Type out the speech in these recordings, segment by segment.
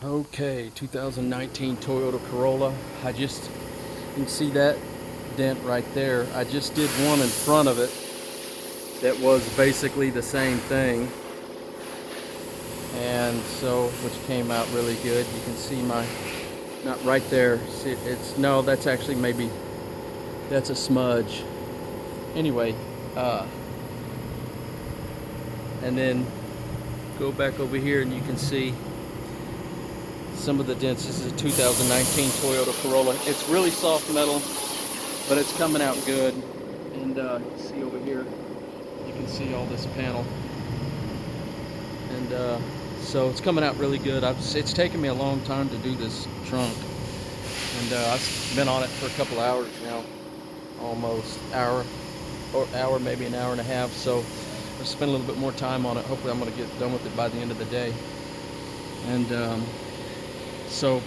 Okay, 2019 Toyota Corolla. You can see that dent right there. I just did one in front of it that was basically the same thing, and so which came out really good. You can see my, not right there. See, it's no, that's actually maybe that's a smudge. Anyway, and then go back over here and you can see some of the dents. This is a 2019 Toyota Corolla. It's really soft metal, but it's coming out good. And see over here, you can see all this panel. And so it's coming out really good. It's taken me a long time to do this trunk. And I've been on it for a couple hours now, almost hour, maybe an hour and a half. So I've spent a little bit more time on it. Hopefully I'm going to get done with it by the end of the day. And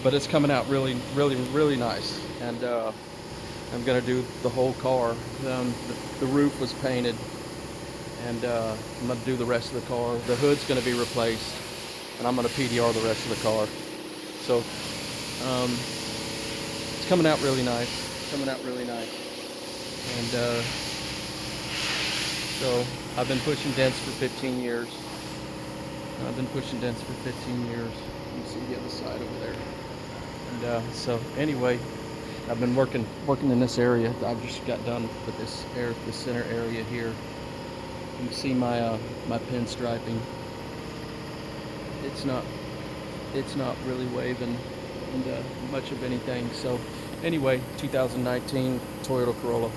but it's coming out really, really, really nice. And I'm gonna do the whole car. The roof was painted, and I'm gonna do the rest of the car. The hood's gonna be replaced, and I'm gonna PDR the rest of the car. So it's coming out really nice. Coming out really nice. And so I've been pushing dents for 15 years. I've been pushing dents for 15 years. You can see the other side over there. And so anyway, I've been working in this area. I just got done with this center area here. You can see my my pinstriping. It's not really waving into much of anything. So anyway, 2019 Toyota Corolla.